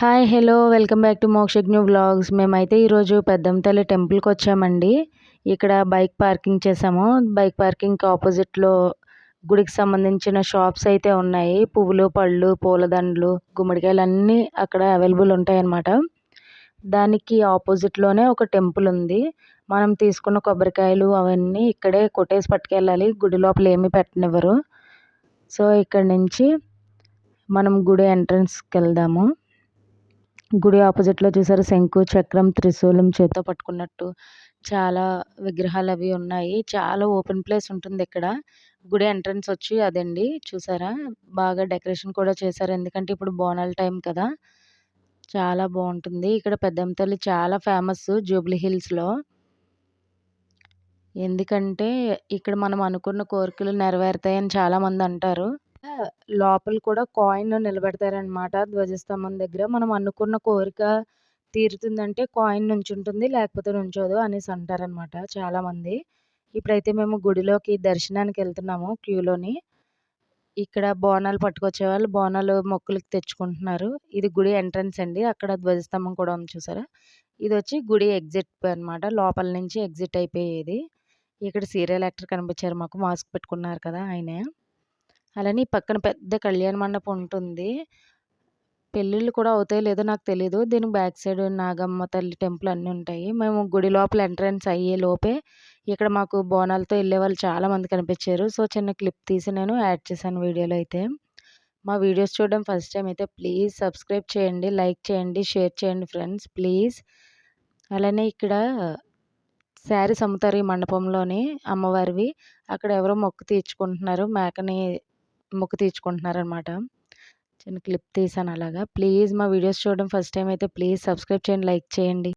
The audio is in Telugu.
Hi! Hello! Welcome back to Mokshagna vlogs. మేమైతే ఈరోజు పెద్దమ్మ తల్లి టెంపుల్‌కొచ్చామండి. ఇక్కడ బైక్ పార్కింగ్ చేసాము. బైక్ పార్కింగ్‌కి ఆపోజిట్‌లో గుడికి సంబంధించిన షాప్స్ అయితే ఉన్నాయి. పువ్వులు, పళ్ళు, పూలదండలు, గుమ్మడికాయలన్నీ అక్కడ అవైలబుల్ ఉంటాయన్నమాట. దానికి ఆపోజిట్‌లోనే ఒక టెంపుల్ ఉంది. మనం తీసుకున్న కొబ్బరికాయలు అవన్నీ ఇక్కడే కొట్టేసి పట్టుకెళ్ళాలి. గుడి లోపల ఏమీ పెట్టనివ్వరు. సో, ఇక్కడి నుంచి మనం గుడి ఎంట్రన్స్‌కెళ్దాము. గుడి ఆపోజిట్‌లో చూసారా శంకు, చక్రం, త్రిశూలం చేత్తో పట్టుకున్నట్టు చాలా విగ్రహాలవి ఉన్నాయి. చాలా ఓపెన్ ప్లేస్ ఉంటుందిక్కడ. గుడి ఎంట్రన్స్ వచ్చి అదండి చూసారా? బాగా డెకరేషన్ కూడా చేశారు. ఎందుకంటే ఇప్పుడు బోనాల టైం కదా! చాలా బావుంటుంది. ఇక్కడ పెద్దమ్మ తల్లి చాలా ఫేమస్ జూబ్లీ హిల్స్‌లో. ఎందుకంటే ఇక్కడ మనం అనుకున్న కోరికలు నెరవేరుతాయని చాలామంది అంటారు. లోపల కూడా కాయిన్ నిలబెడతారనమాట ధ్వజస్తంభం దగ్గర. మనం అనుకున్న కోరిక తీరుతుందంటే కాయిన్ నుంచుంటుంది. లేకపోతే నుంచోదు అనేసి అంటారనమాట చాలామంది. ఇప్పుడైతే మేము గుడిలోకి దర్శనానికెళ్తున్నాము క్యూలోని. ఇక్కడ బోనాలు పట్టుకొచ్చేవాళ్ళు బోనాలు మొక్కులకి తెచ్చుకుంటున్నారు. ఇది గుడి ఎంట్రన్స్ అండి. అక్కడ ధ్వజస్తంభం కూడా ఉంది చూసారా? ఇదొచ్చి గుడి ఎగ్జిట్ అనమాట. లోపల నుంచి ఎగ్జిట్ అయిపోయేది. ఇక్కడ సీరియల్ యాక్టర్ కనిపించారు మాకు. మాస్క్ పెట్టుకున్నారు కదా! ఆయనే. అలానే ఈ పక్కన పెద్ద కళ్యాణ మండపం ఉంటుంది. పెళ్ళిళ్ళు కూడా అవుతాయో లేదో నాకు తెలీదు. దీనికి బ్యాక్ సైడ్ నాగమ్మ తల్లి టెంపుల్ అన్నీ ఉంటాయి. మేము గుడి లోపల ఎంట్రన్స్ అయ్యే లోపే ఇక్కడ మాకు బోనాలతో ఎళ్ళేవాళ్ళు చాలామంది కనిపించారు. సో, చిన్న క్లిప్ తీసి నేను యాడ్ చేశాను వీడియోలో అయితే. మా వీడియోస్ చూడడం ఫస్ట్ టైమ్ అయితే ప్లీజ్ సబ్స్క్రైబ్ చేయండి, లైక్ చేయండి, షేర్ చేయండి ఫ్రెండ్స్ ప్లీజ్. అలానే ఇక్కడ శారీస్ అమ్ముతారు ఈ మండపంలోని అమ్మవారివి. అక్కడ ఎవరో మొక్కు తీర్చుకుంటున్నారు. మేకని మొక్కు తీర్చుకుంటున్నారనమాట. చిన్న క్లిప్ తీశాను అలాగా. ప్లీజ్ మా వీడియోస్ చూడడం ఫస్ట్ టైమ్ అయితే ప్లీజ్ సబ్స్క్రైబ్ చేయండి, లైక్ చేయండి.